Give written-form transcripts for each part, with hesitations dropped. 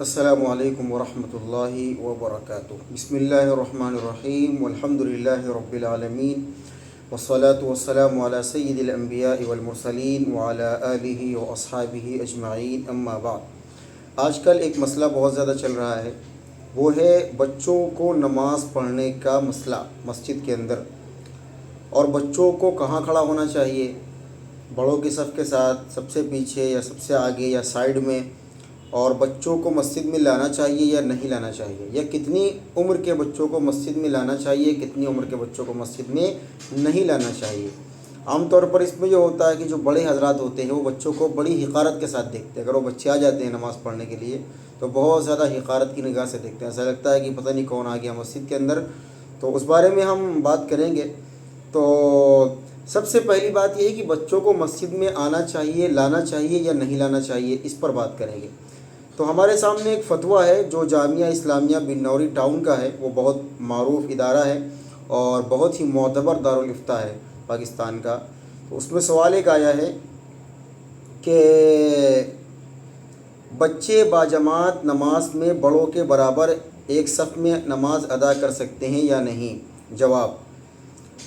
السلام علیکم ورحمۃ اللہ وبرکاتہ۔ بسم اللہ الرحمن الرحیم والحمد للہ رب العالمین والصلاة والسلام علی سید الانبیاء والمرسلین وعلی آلہ واصحابہ اجمعین، اما بعد۔ آج کل ایک مسئلہ بہت زیادہ چل رہا ہے، وہ ہے بچوں کو نماز پڑھنے کا مسئلہ مسجد کے اندر، اور بچوں کو کہاں کھڑا ہونا چاہیے، بڑوں کی صف کے ساتھ، سب سے پیچھے یا سب سے آگے یا سائیڈ میں، اور بچوں کو مسجد میں لانا چاہیے یا نہیں لانا چاہیے، یا کتنی عمر کے بچوں کو مسجد میں لانا چاہیے، کتنی عمر کے بچوں کو مسجد میں نہیں لانا چاہیے۔ عام طور پر اس میں یہ ہوتا ہے کہ جو بڑے حضرات ہوتے ہیں وہ بچوں کو بڑی حقارت کے ساتھ دیکھتے ہیں۔ اگر وہ بچے آ جاتے ہیں نماز پڑھنے کے لیے تو بہت زیادہ حقارت کی نگاہ سے دیکھتے ہیں، ایسا لگتا ہے کہ پتہ نہیں کون آ گیا مسجد کے اندر۔ تو اس بارے میں ہم بات کریں گے۔ تو سب سے پہلی بات یہ ہے کہ بچوں کو مسجد میں آنا چاہیے، لانا چاہیے یا نہیں لانا چاہیے، اس پر بات کریں گے۔ تو ہمارے سامنے ایک فتویٰ ہے جو جامعہ اسلامیہ بنوری ٹاؤن کا ہے، وہ بہت معروف ادارہ ہے اور بہت ہی معتبر دارالافتاء ہے پاکستان کا۔ تو اس میں سوال ایک آیا ہے کہ بچے باجماعت نماز میں بڑوں کے برابر ایک صف میں نماز ادا کر سکتے ہیں یا نہیں؟ جواب: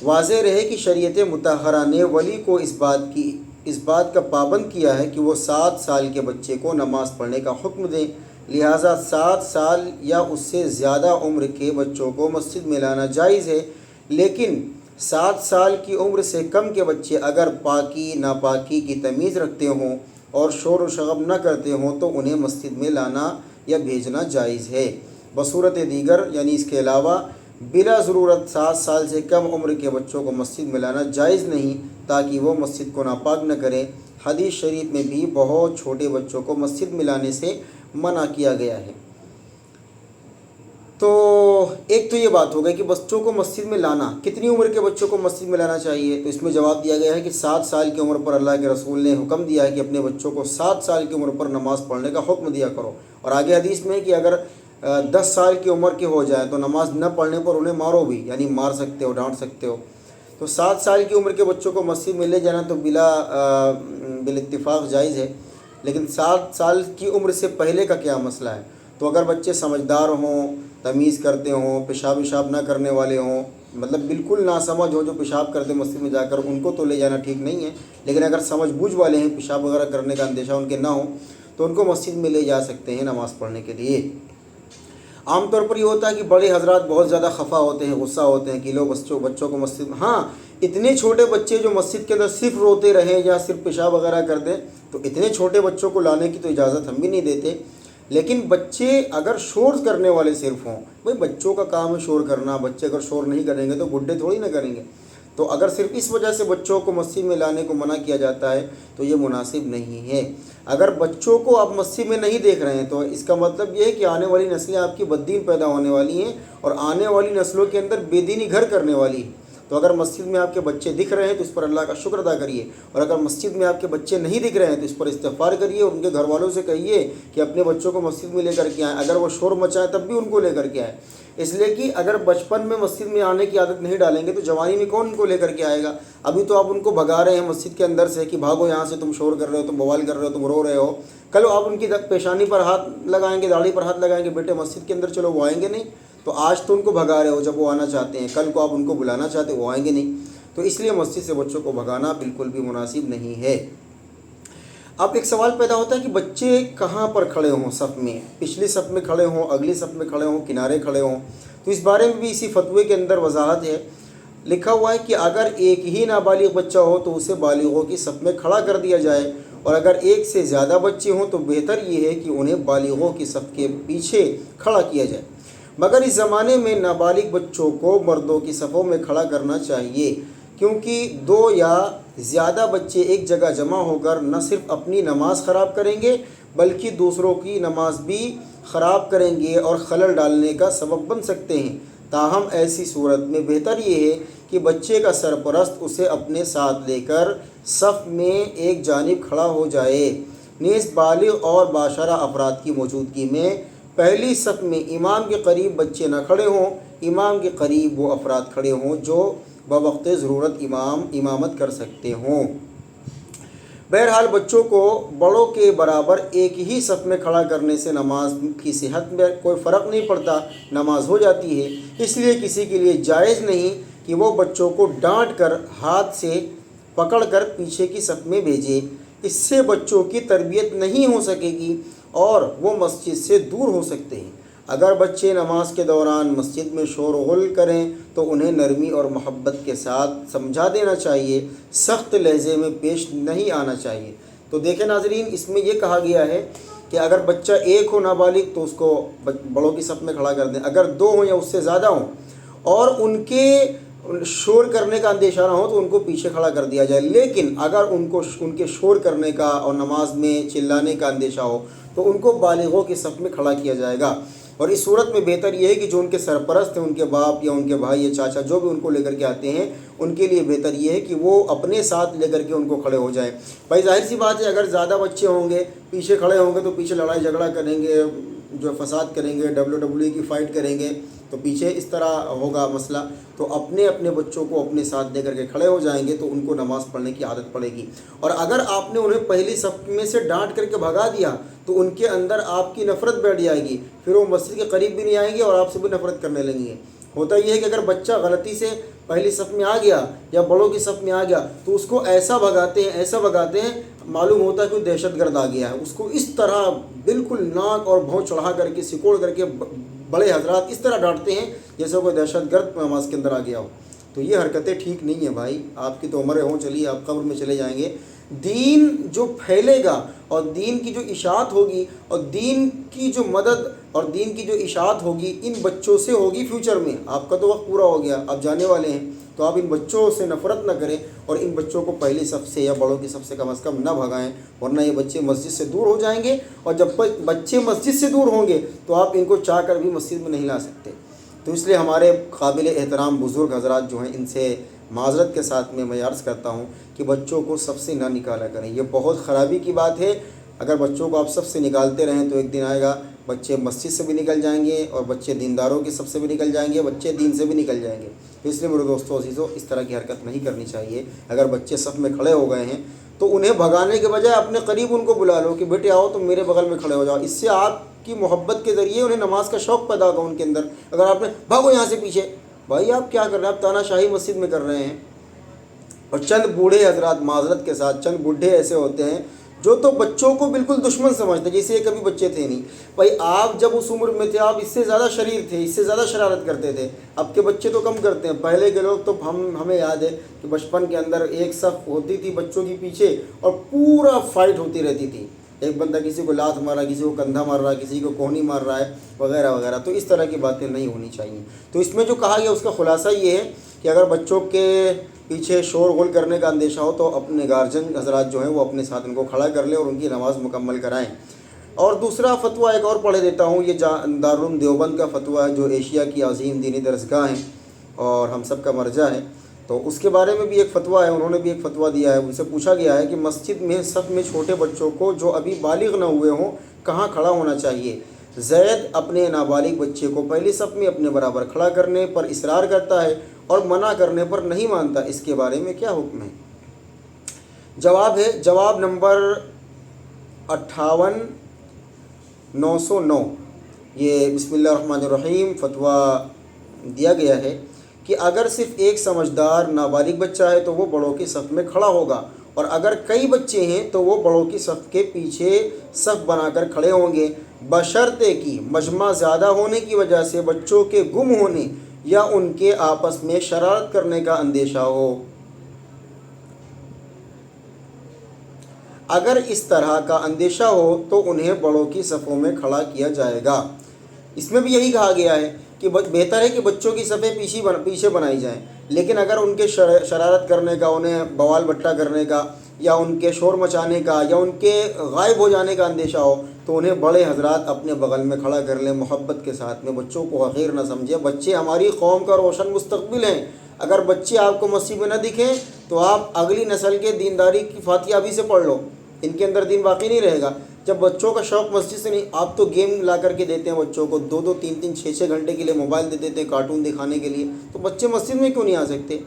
واضح رہے کہ شریعت مطہرہ نے ولی کو اس بات کا پابند کیا ہے کہ وہ 7 سال کے بچے کو نماز پڑھنے کا حکم دیں، لہٰذا 7 سال یا اس سے زیادہ عمر کے بچوں کو مسجد میں لانا جائز ہے، لیکن 7 سال کی عمر سے کم کے بچے اگر پاکی ناپاکی کی تمیز رکھتے ہوں اور شور و شغب نہ کرتے ہوں تو انہیں مسجد میں لانا یا بھیجنا جائز ہے۔ بصورت دیگر یعنی اس کے علاوہ بلا ضرورت 7 سال سے کم عمر کے بچوں کو مسجد میں لانا جائز نہیں، تاکہ وہ مسجد کو ناپاک نہ کریں۔ حدیث شریف میں بھی بہت چھوٹے بچوں کو مسجد میں لانے سے منع کیا گیا ہے۔ تو ایک تو یہ بات ہو گئی کہ بچوں کو مسجد میں لانا، کتنی عمر کے بچوں کو مسجد میں لانا چاہیے؟ تو اس میں جواب دیا گیا ہے کہ 7 سال کی عمر پر اللہ کے رسول نے حکم دیا ہے کہ اپنے بچوں کو 7 سال کی عمر پر نماز پڑھنے کا حکم دیا کرو، اور آگے حدیث میں کہ اگر 10 سال کی عمر کے ہو جائیں تو نماز نہ پڑھنے پر انہیں مارو بھی، یعنی مار سکتے ہو، ڈانٹ سکتے ہو۔ تو 7 سال کی عمر کے بچوں کو مسجد میں لے جانا تو بالاتفاق جائز ہے، لیکن 7 سال کی عمر سے پہلے کا کیا مسئلہ ہے؟ تو اگر بچے سمجھدار ہوں، تمیز کرتے ہوں، پیشاب نہ کرنے والے ہوں، مطلب بالکل ناسمجھ ہو جو پیشاب کرتے مسجد میں جا کر، ان کو تو لے جانا ٹھیک نہیں ہے، لیکن اگر سمجھ بوجھ والے ہیں، پیشاب وغیرہ کرنے کا اندیشہ ان کے نہ ہو تو ان کو مسجد میں لے جا سکتے ہیں نماز پڑھنے کے لیے۔ عام طور پر یہ ہوتا ہے کہ بڑے حضرات بہت زیادہ خفا ہوتے ہیں، غصہ ہوتے ہیں کہ لوگ بچوں کو مسجد میں، ہاں اتنے چھوٹے بچے جو مسجد کے اندر صرف روتے رہیں یا صرف پیشاب وغیرہ کر دیں، تو اتنے چھوٹے بچوں کو لانے کی تو اجازت ہم بھی نہیں دیتے، لیکن بچے اگر شور کرنے والے صرف ہوں، بھائی بچوں کا کام ہے شور کرنا، بچے اگر شور نہیں کریں گے تو بڈھے تھوڑی نہ کریں گے، تو اگر صرف اس وجہ سے بچوں کو مسجد میں لانے کو منع کیا جاتا ہے تو یہ مناسب نہیں ہے۔ اگر بچوں کو آپ مسجد میں نہیں دیکھ رہے ہیں تو اس کا مطلب یہ ہے کہ آنے والی نسلیں آپ کی بددین پیدا ہونے والی ہیں، اور آنے والی نسلوں کے اندر بے دینی گھر کرنے والی ہے۔ تو اگر مسجد میں آپ کے بچے دکھ رہے ہیں تو اس پر اللہ کا شکر ادا کریے، اور اگر مسجد میں آپ کے بچے نہیں دکھ رہے ہیں تو اس پر استغفار کریے، اور ان کے گھر والوں سے کہیے کہ اپنے بچوں کو مسجد میں لے کر کے آئیں، اگر وہ شور مچائیں تب بھی ان کو لے کر کے آئیں، اس لیے کہ اگر بچپن میں مسجد میں آنے کی عادت نہیں ڈالیں گے تو جوانی میں کون ان کو لے کر کے آئے گا؟ ابھی تو آپ ان کو بھگا رہے ہیں مسجد کے اندر سے کہ بھاگو یہاں سے، تم شور کر رہے ہو، تم بوال کر رہے ہو، تم رو رہے ہو۔ کل آپ ان کی پیشانی پر ہاتھ لگائیں گے، داڑھی پر ہاتھ لگائیں گے، بیٹے مسجد کے اندر چلو، وہ آئیں گے نہیں۔ تو آج تو ان کو بھگا رہے ہو، جب وہ آنا چاہتے ہیں، کل کو آپ ان کو بلانا چاہتے ہیں، وہ آئیں گے نہیں۔ تو اس لیے مسجد سے بچوں کو بھگانا بالکل بھی مناسب نہیں ہے۔ اب ایک سوال پیدا ہوتا ہے کہ بچے کہاں پر کھڑے ہوں صف میں، پچھلی صف میں کھڑے ہوں، اگلی صف میں کھڑے ہوں، کنارے کھڑے ہوں؟ تو اس بارے میں بھی اسی فتوے کے اندر وضاحت ہے۔ لکھا ہوا ہے کہ اگر ایک ہی نابالغ بچہ ہو تو اسے بالغوں کی صف میں کھڑا کر دیا جائے، اور اگر ایک سے زیادہ بچے ہوں تو بہتر یہ ہے کہ انہیں بالغوں کی صف کے پیچھے کھڑا کیا جائے، مگر اس زمانے میں نابالغ بچوں کو مردوں کی صفوں میں کھڑا کرنا چاہیے، کیونکہ 2 یا زیادہ بچے ایک جگہ جمع ہو کر نہ صرف اپنی نماز خراب کریں گے بلکہ دوسروں کی نماز بھی خراب کریں گے اور خلل ڈالنے کا سبب بن سکتے ہیں۔ تاہم ایسی صورت میں بہتر یہ ہے کہ بچے کا سرپرست اسے اپنے ساتھ لے کر صف میں ایک جانب کھڑا ہو جائے، نیز بالغ اور باشرہ افراد کی موجودگی میں پہلی صف میں امام کے قریب بچے نہ کھڑے ہوں، امام کے قریب وہ افراد کھڑے ہوں جو بوقت ضرورت امامت کر سکتے ہوں۔ بہرحال بچوں کو بڑوں کے برابر ایک ہی صف میں کھڑا کرنے سے نماز کی صحت میں کوئی فرق نہیں پڑتا، نماز ہو جاتی ہے۔ اس لیے کسی کے لیے جائز نہیں کہ وہ بچوں کو ڈانٹ کر ہاتھ سے پکڑ کر پیچھے کی صف میں بھیجے۔ اس سے بچوں کی تربیت نہیں ہو سکے گی اور وہ مسجد سے دور ہو سکتے ہیں۔ اگر بچے نماز کے دوران مسجد میں شور و غل کریں تو انہیں نرمی اور محبت کے ساتھ سمجھا دینا چاہیے، سخت لہجے میں پیش نہیں آنا چاہیے۔ تو دیکھیں ناظرین، اس میں یہ کہا گیا ہے کہ اگر بچہ ایک ہو نابالغ تو اس کو بڑوں کی صف میں کھڑا کر دیں، اگر دو ہوں یا اس سے زیادہ ہوں اور ان کے شور کرنے کا اندیشہ نہ ہو تو ان کو پیچھے کھڑا کر دیا جائے۔ لیکن اگر ان کے شور کرنے کا اور نماز میں چلانے کا اندیشہ ہو تو ان کو بالغوں کی صف میں کھڑا کیا جائے گا۔ اور اس صورت میں بہتر یہ ہے کہ جو ان کے سرپرست ہیں، ان کے باپ یا ان کے بھائی یا چاچا جو بھی ان کو لے کر کے آتے ہیں، ان کے لیے بہتر یہ ہے کہ وہ اپنے ساتھ لے کر کے ان کو کھڑے ہو جائیں۔ بھائی ظاہر سی بات ہے، اگر زیادہ بچے ہوں گے پیچھے کھڑے ہوں گے تو پیچھے لڑائی جھگڑا کریں گے، جو فساد کریں گے، WWE کی فائٹ کریں گے، تو پیچھے اس طرح ہوگا مسئلہ۔ تو اپنے بچوں کو اپنے ساتھ لے کر کے کھڑے ہو جائیں گے تو ان کو نماز پڑھنے کی عادت پڑے گی۔ اور اگر آپ نے انہیں پہلی صف میں سے ڈانٹ کر کے بھگا دیا تو ان کے اندر آپ کی نفرت بیٹھ جائے گی، پھر وہ مسجد کے قریب بھی نہیں آئیں گے اور آپ سے بھی نفرت کرنے لگیں گے۔ ہوتا یہ ہے کہ اگر بچہ غلطی سے پہلی صف میں آ گیا یا بڑوں کی صف میں آ گیا تو اس کو ایسا بھگاتے ہیں معلوم ہوتا ہے کہ وہ دہشت گرد آ گیا ہے۔ اس کو اس طرح بالکل ناک اور بھونں چڑھا کر کے سکوڑ کر کے بڑے حضرات اس طرح ڈانٹتے ہیں جیسے کوئی دہشت گرد نماز کے اندر آ گیا ہو۔ تو یہ حرکتیں ٹھیک نہیں ہیں بھائی، آپ کی تو عمریں ہوں، چلیے آپ قبر میں چلے جائیں گے۔ دین جو پھیلے گا اور دین کی جو اشاعت ہوگی اور دین کی جو مدد اور دین کی جو اشاعت ہوگی ان بچوں سے ہوگی فیوچر میں۔ آپ کا تو وقت پورا ہو گیا، آپ جانے والے ہیں، تو آپ ان بچوں سے نفرت نہ کریں اور ان بچوں کو پہلی صف سے یا بڑوں کی صف سے کم از کم نہ بھگائیں، ورنہ یہ بچے مسجد سے دور ہو جائیں گے، اور جب بچے مسجد سے دور ہوں گے تو آپ ان کو چاہ کر بھی مسجد میں نہیں لا سکتے۔ تو اس لیے ہمارے قابل احترام بزرگ حضرات جو ہیں ان سے معذرت کے ساتھ میں عرض کرتا ہوں کہ بچوں کو صف سے نہ نکالا کریں، یہ بہت خرابی کی بات ہے۔ اگر بچوں کو آپ صف سے نکالتے رہیں تو ایک دن آئے گا بچے مسجد سے بھی نکل جائیں گے اور بچے دینداروں کی صف سے بھی نکل جائیں گے، بچے دین سے بھی نکل جائیں گے۔ تو اس لیے میرے دوستوں عزیزوں، اس طرح کی حرکت نہیں کرنی چاہیے۔ اگر بچے صف میں کھڑے ہو گئے ہیں تو انہیں بھگانے کے بجائے اپنے قریب ان کو بلا لو کہ بیٹے آؤ تم میرے بغل میں کھڑے ہو جاؤ۔ اس سے آپ کی محبت کے ذریعے انہیں نماز کا شوق پیدا ہوگا ان کے اندر۔ اگر آپ نے بھاگو یہاں سے پیچھے، بھائی آپ کیا کر رہے ہیں؟ آپ تانا شاہی مسجد میں کر رہے ہیں۔ اور چند بوڑھے حضرات، معذرت کے ساتھ، چند بوڑھے ایسے ہوتے ہیں جو تو بچوں کو بالکل دشمن سمجھتے ہیں، جیسے یہ کبھی بچے تھے نہیں۔ بھائی آپ جب اس عمر میں تھے آپ اس سے زیادہ شریر تھے، اس سے زیادہ شرارت کرتے تھے۔ اب کے بچے تو کم کرتے ہیں، پہلے کے لوگ تو ہمیں یاد ہے کہ بچپن کے اندر ایک صف ہوتی تھی بچوں کی پیچھے اور پورا فائٹ ہوتی رہتی تھی، ایک بندہ کسی کو لات مار رہا ہے، کسی کو کندھا مار رہا ہے، کسی کو کوہنی مار رہا ہے، وغیرہ وغیرہ۔ تو اس طرح کی باتیں نہیں ہونی چاہیے۔ تو اس میں جو کہا گیا اس کا خلاصہ یہ ہے کہ اگر بچوں کے پیچھے شور غل کرنے کا اندیشہ ہو تو اپنے گارجن حضرات جو ہیں وہ اپنے ساتھ ان کو کھڑا کر لیں اور ان کی نماز مکمل کرائیں۔ اور دوسرا فتویٰ ایک اور پڑھ دیتا ہوں، یہ دارالعلوم دیوبند کا فتویٰ ہے جو ایشیا کی عظیم دینی درسگاہ ہیں اور ہم سب کا مرجع ہے۔ تو اس کے بارے میں بھی ایک فتویٰ ہے، انہوں نے بھی ایک فتویٰ دیا ہے۔ ان سے پوچھا گیا ہے کہ مسجد میں صف میں چھوٹے بچوں کو جو ابھی بالغ نہ ہوئے ہوں کہاں کھڑا ہونا چاہیے؟ زید اپنے نابالغ بچے کو پہلی صف میں اپنے برابر کھڑا کرنے پر اصرار کرتا ہے اور منع کرنے پر نہیں مانتا، اس کے بارے میں کیا حکم ہے؟ جواب نمبر 58909، یہ بسم اللہ الرحمن الرحیم فتویٰ دیا گیا ہے کہ اگر صرف ایک سمجھدار نابالغ بچہ ہے تو وہ بڑوں کی صف میں کھڑا ہوگا، اور اگر کئی بچے ہیں تو وہ بڑوں کی صف کے پیچھے صف بنا کر کھڑے ہوں گے، بشرطے کہ مجمع زیادہ ہونے کی وجہ سے بچوں کے گم ہونے یا ان کے آپس میں شرارت کرنے کا اندیشہ ہو۔ اگر اس طرح کا اندیشہ ہو تو انہیں بڑوں کی صفوں میں کھڑا کیا جائے گا۔ اس میں بھی یہی کہا گیا ہے کہ بہتر ہے کہ بچوں کی صفیں پیچھے بنائی جائیں، لیکن اگر ان کے شرارت کرنے کا، انہیں بوال بٹا کرنے کا یا ان کے شور مچانے کا یا ان کے غائب ہو جانے کا اندیشہ ہو تو انہیں بڑے حضرات اپنے بغل میں کھڑا کر لیں، محبت کے ساتھ میں۔ بچوں کو حقیر نہ سمجھیں، بچے ہماری قوم کا روشن مستقبل ہیں۔ اگر بچے آپ کو مسجد میں نہ دکھیں تو آپ اگلی نسل کے دینداری کی فاتحہ ابھی سے پڑھ لو، ان کے اندر دین باقی نہیں رہے گا۔ جب بچوں کا شوق مسجد سے نہیں، آپ تو گیم لا کر کے دیتے ہیں بچوں کو، 2 3 6 گھنٹے کے لیے موبائل دے دیتے ہیں کارٹون دکھانے کے لیے، تو بچے مسجد میں کیوں نہیں آ سکتے؟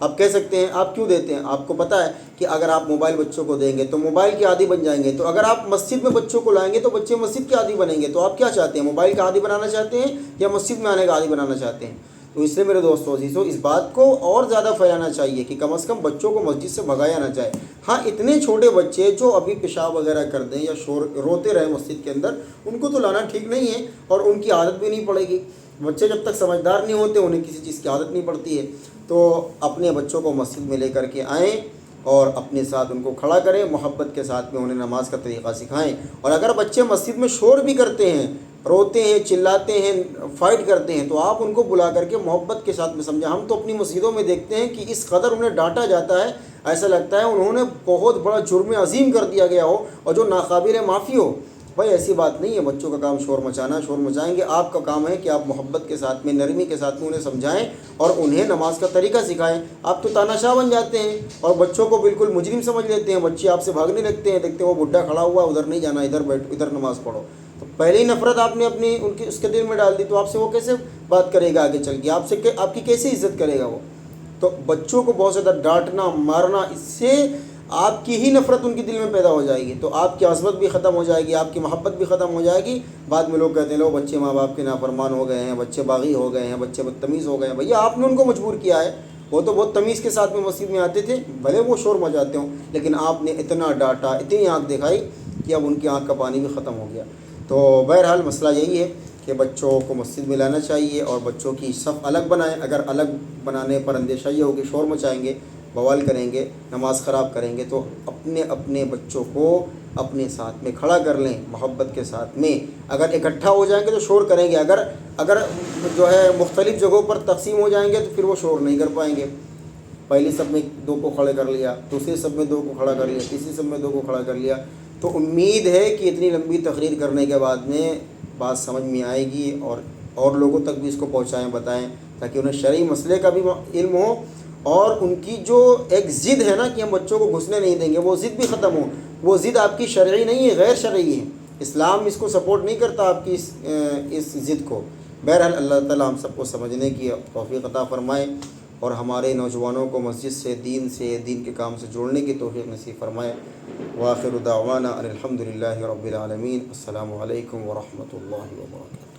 آپ کہہ سکتے ہیں آپ کیوں دیتے ہیں؟ آپ کو پتہ ہے کہ اگر آپ موبائل بچوں کو دیں گے تو موبائل کے عادی بن جائیں گے، تو اگر آپ مسجد میں بچوں کو لائیں گے تو بچے مسجد کے عادی بنیں گے۔ تو آپ کیا چاہتے ہیں، موبائل کا عادی بنانا چاہتے ہیں یا مسجد میں آنے کا عادی بنانا چاہتے ہیں؟ تو اس لیے میرے دوستو عزیزو، اس بات کو اور زیادہ پھیلانا چاہیے کہ کم از کم بچوں کو مسجد سے بھگایا نہ جائے۔ ہاں اتنے چھوٹے بچے جو ابھی پیشاب وغیرہ کر دیں یا شور روتے رہیں مسجد کے اندر، ان کو تو لانا ٹھیک نہیں ہے اور ان کی عادت بھی نہیں پڑے گی۔ بچے جب تک سمجھدار نہیں ہوتے انہیں کسی چیز کی عادت نہیں پڑتی ہے۔ تو اپنے بچوں کو مسجد میں لے کر کے آئیں اور اپنے ساتھ ان کو کھڑا کریں، محبت کے ساتھ میں انہیں نماز کا طریقہ سکھائیں۔ اور اگر بچے مسجد میں شور بھی کرتے ہیں، روتے ہیں، چلاتے ہیں، فائٹ کرتے ہیں، تو آپ ان کو بلا کر کے محبت کے ساتھ میں سمجھائیں۔ ہم تو اپنی مسجدوں میں دیکھتے ہیں کہ اس قدر انہیں ڈانٹا جاتا ہے، ایسا لگتا ہے انہوں نے بہت بڑا جرم عظیم کر دیا گیا ہو اور جو ناقابل معافی ہو۔ بھائی ایسی بات نہیں ہے، بچوں کا کام شور مچانا، شور مچائیں گے، آپ کا کام ہے کہ آپ محبت کے ساتھ میں، نرمی کے ساتھ میں انہیں سمجھائیں اور انہیں نماز کا طریقہ سکھائیں۔ آپ تو تاناشاہ بن جاتے ہیں اور بچوں کو بالکل مجرم سمجھ لیتے ہیں، بچے آپ سے بھاگنے لگتے ہیں، دیکھتے ہیں وہ بڈھا کھڑا ہوا، ادھر نہیں جانا، ادھر بیٹھ، ادھر نماز پڑھو۔ تو پہلے ہی نفرت آپ نے اپنی ان کی اس کے دل میں ڈال دی، تو آپ سے وہ کیسے بات کرے گا آگے چل کے، آپ کی کیسے عزت کرے گا وہ؟ تو بچوں کو بہت زیادہ ڈانٹنا مارنا، اس سے آپ کی ہی نفرت ان کے دل میں پیدا ہو جائے گی، تو آپ کی عظمت بھی ختم ہو جائے گی، آپ کی محبت بھی ختم ہو جائے گی۔ بعد میں لوگ کہتے ہیں لو بچے ماں باپ کے نافرمان ہو گئے ہیں، بچے باغی ہو گئے ہیں، بچے بدتمیز ہو گئے ہیں۔ بھیا آپ نے ان کو مجبور کیا ہے، وہ تو بہت تمیز کے ساتھ میں مسجد میں آتے تھے، بھلے وہ شور مچاتے ہوں، لیکن آپ نے اتنا ڈانٹا، اتنی آنکھ دکھائی کہ اب ان کی آنکھ کا پانی بھی ختم ہو گیا۔ تو بہرحال مسئلہ یہی ہے کہ بچوں کو مسجد میں لانا چاہیے اور بچوں کی صف الگ بنائیں۔ اگر الگ بنانے پر اندیشہ یہ ہو کہ شور مچائیں گے، بوال کریں گے، نماز خراب کریں گے، تو اپنے بچوں کو اپنے ساتھ میں کھڑا کر لیں محبت کے ساتھ میں۔ اگر اکٹھا ہو جائیں گے تو شور کریں گے، اگر جو ہے مختلف جگہوں پر تقسیم ہو جائیں گے تو پھر وہ شور نہیں کر پائیں گے۔ پہلی سب میں 2 کو کھڑے کر لیا، دوسری سب میں 2 کو کھڑا کر لیا، تیسری سب میں 2 کو کھڑا کر لیا، تو امید ہے کہ اتنی لمبی تقریر کرنے کے بعد میں بات سمجھ میں آئے گی اور لوگوں تک بھی اس کو پہنچائیں، بتائیں، تاکہ انہیں شرعی مسئلے کا بھی علم ہو اور ان کی جو ایک ضد ہے نا کہ ہم بچوں کو گھسنے نہیں دیں گے، وہ ضد بھی ختم ہو۔ وہ ضد آپ کی شرعی نہیں ہے، غیر شرعی ہے، اسلام اس کو سپورٹ نہیں کرتا آپ کی اس ضد کو۔ بہرحال اللہ تعالی ہم سب کو سمجھنے کی توفیق عطا فرمائے اور ہمارے نوجوانوں کو مسجد سے، دین کے کام سے جوڑنے کی توفیق نصیب فرمائے۔ وآخر دعوانا ان الحمد للہ رب العالمین۔ السلام علیکم ورحمۃ اللہ وبرکاتہ۔